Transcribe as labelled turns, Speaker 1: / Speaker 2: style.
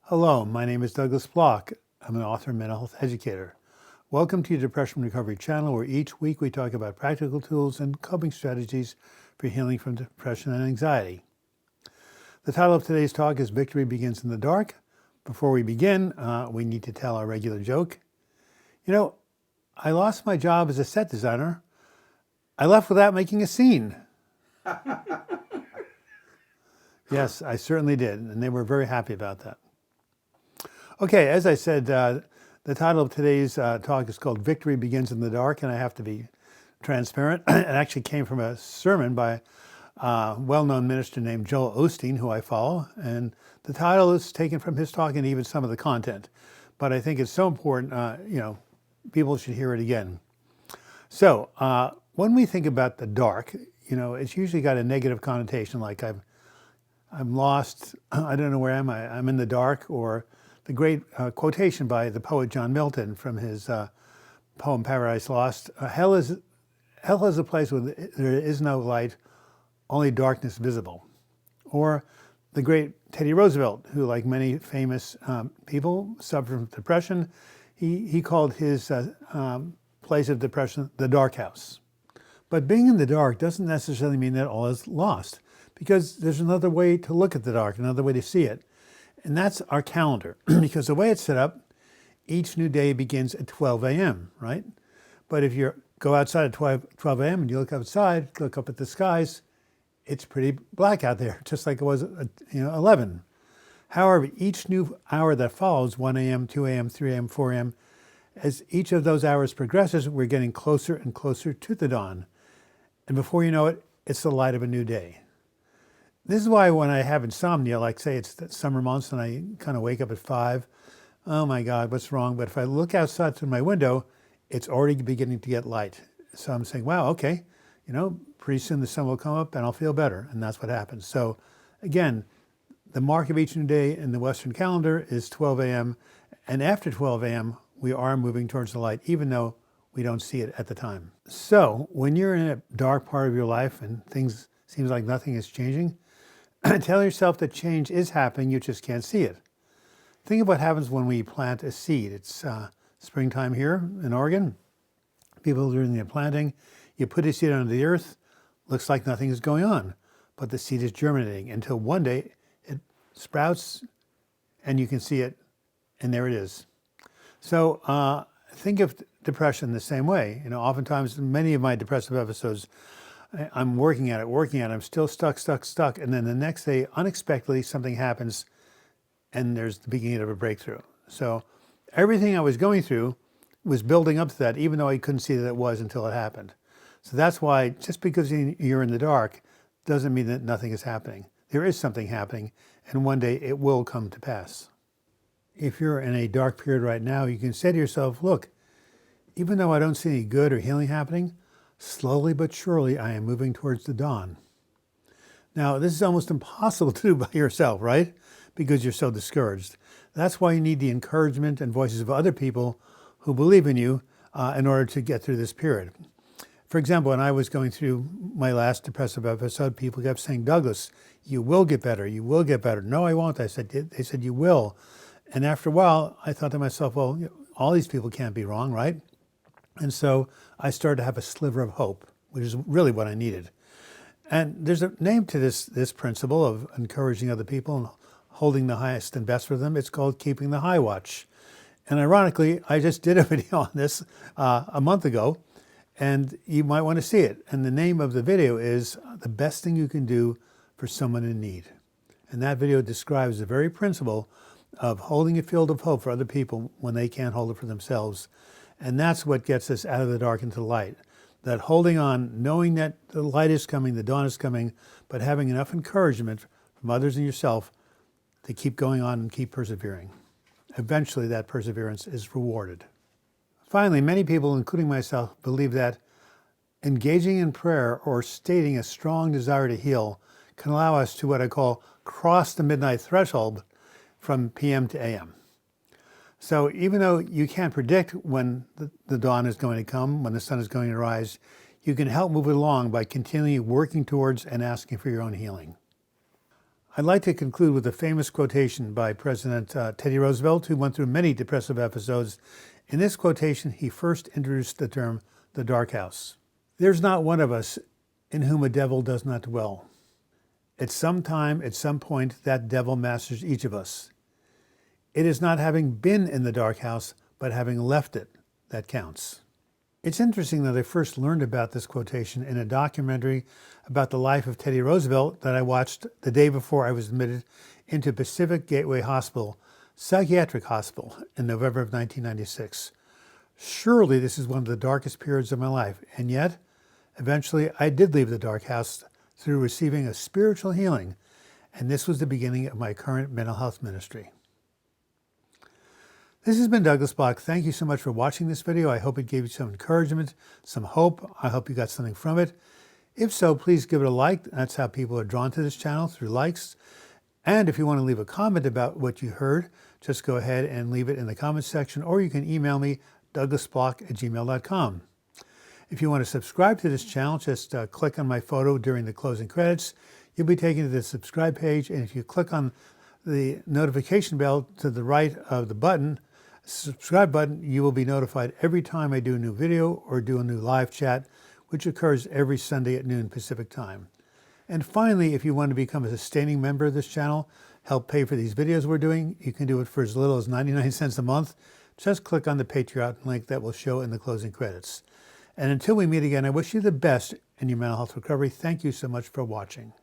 Speaker 1: Hello, my name is Douglas Bloch. I'm an author and mental health educator. Welcome to your Depression Recovery channel, where each week we talk about practical tools and coping strategies for healing from depression and anxiety. The title of today's talk is Victory Begins in the Dark. Before we begin, we need to tell our regular joke. I lost my job as a set designer. I left without making a scene. Yes, I certainly did, and they were very happy about that. Okay, as I said, the title of today's talk is called Victory Begins in the Dark, and I have to be transparent. It actually came from a sermon by a well-known minister named Joel Osteen, who I follow, and the title is taken from his talk and even some of the content. But I think it's so important, people should hear it again. So when we think about the dark, it's usually got a negative connotation, like I'm lost, I don't know where am I, I'm in the dark, or the great quotation by the poet John Milton from his poem Paradise Lost, hell is a place where there is no light, only darkness visible. Or the great Teddy Roosevelt, who, like many famous people, suffered from depression, he called his place of depression the dark house. But being in the dark doesn't necessarily mean that all is lost, because there's another way to look at the dark, another way to see it. And that's our calendar, because the way it's set up, each new day begins at 12 a.m., right? But if you go outside at 12 a.m. and you look outside, look up at the skies, it's pretty black out there, just like it was at 11. However, each new hour that follows, 1 a.m., 2 a.m., 3 a.m., 4 a.m., as each of those hours progresses, we're getting closer and closer to the dawn. And before you know it, it's the light of a new day. This is why when I have insomnia, like say it's the summer months and I kind of wake up at 5, oh my God, what's wrong? But if I look outside through my window, it's already beginning to get light. So I'm saying, wow, okay, pretty soon the sun will come up and I'll feel better. And that's what happens. So again, the mark of each new day in the Western calendar is 12 a.m. And after 12 a.m., we are moving towards the light, even though we don't see it at the time. So when you're in a dark part of your life and things seems like nothing is changing, tell yourself that change is happening, you just can't see it. Think of what happens when we plant a seed. It's springtime here in Oregon. People are doing the planting. You put a seed under the earth, looks like nothing is going on, but the seed is germinating until one day it sprouts and you can see it, and there it is. So think of depression the same way. Oftentimes, many of my depressive episodes, I'm working at it, I'm still stuck. And then the next day, unexpectedly, something happens and there's the beginning of a breakthrough. So everything I was going through was building up to that, even though I couldn't see that it was until it happened. So that's why just because you're in the dark doesn't mean that nothing is happening. There is something happening, and one day it will come to pass. If you're in a dark period right now, you can say to yourself, look, even though I don't see any good or healing happening, slowly but surely, I am moving towards the dawn. Now, this is almost impossible to do by yourself, right? Because you're so discouraged. That's why you need the encouragement and voices of other people who believe in you in order to get through this period. For example, when I was going through my last depressive episode, people kept saying, Douglas, you will get better. You will get better. No, I won't. They said, you will. And after a while, I thought to myself, well, all these people can't be wrong, right? And so I started to have a sliver of hope, which is really what I needed. And there's a name to this principle of encouraging other people and holding the highest and best for them. It's called keeping the high watch. And ironically, I just did a video on this a month ago, and you might want to see it. And the name of the video is The Best Thing You Can Do for Someone in Need. And that video describes the very principle of holding a field of hope for other people when they can't hold it for themselves. And that's what gets us out of the dark into the light. That holding on, knowing that the light is coming, the dawn is coming, but having enough encouragement from others and yourself to keep going on and keep persevering. Eventually, that perseverance is rewarded. Finally, many people, including myself, believe that engaging in prayer or stating a strong desire to heal can allow us to what I call cross the midnight threshold from PM to AM. So even though you can't predict when the dawn is going to come, when the sun is going to rise, you can help move it along by continually working towards and asking for your own healing. I'd like to conclude with a famous quotation by President Teddy Roosevelt, who went through many depressive episodes. In this quotation, he first introduced the term, the dark house. There's not one of us in whom a devil does not dwell. At some time, at some point, that devil masters each of us. It is not having been in the dark house, but having left it that counts. It's interesting that I first learned about this quotation in a documentary about the life of Teddy Roosevelt that I watched the day before I was admitted into Pacific Gateway Hospital, psychiatric hospital, in November of 1996. Surely this is one of the darkest periods of my life, and yet, eventually I did leave the dark house through receiving a spiritual healing, and this was the beginning of my current mental health ministry. This has been Douglas Bloch. Thank you so much for watching this video. I hope it gave you some encouragement, some hope. I hope you got something from it. If so, please give it a like. That's how people are drawn to this channel, through likes. And if you want to leave a comment about what you heard, just go ahead and leave it in the comments section, or you can email me, douglasbloch@gmail.com. If you want to subscribe to this channel, just click on my photo during the closing credits. You'll be taken to the subscribe page, and if you click on the notification bell to the right of the button, subscribe button, you will be notified every time I do a new video or do a new live chat, which occurs every Sunday at noon Pacific time. And finally, if you want to become a sustaining member of this channel, help pay for these videos we're doing, you can do it for as little as 99 cents a month. Just click on the Patreon link that will show in the closing credits. And until we meet again, I wish you the best in your mental health recovery. Thank you so much for watching.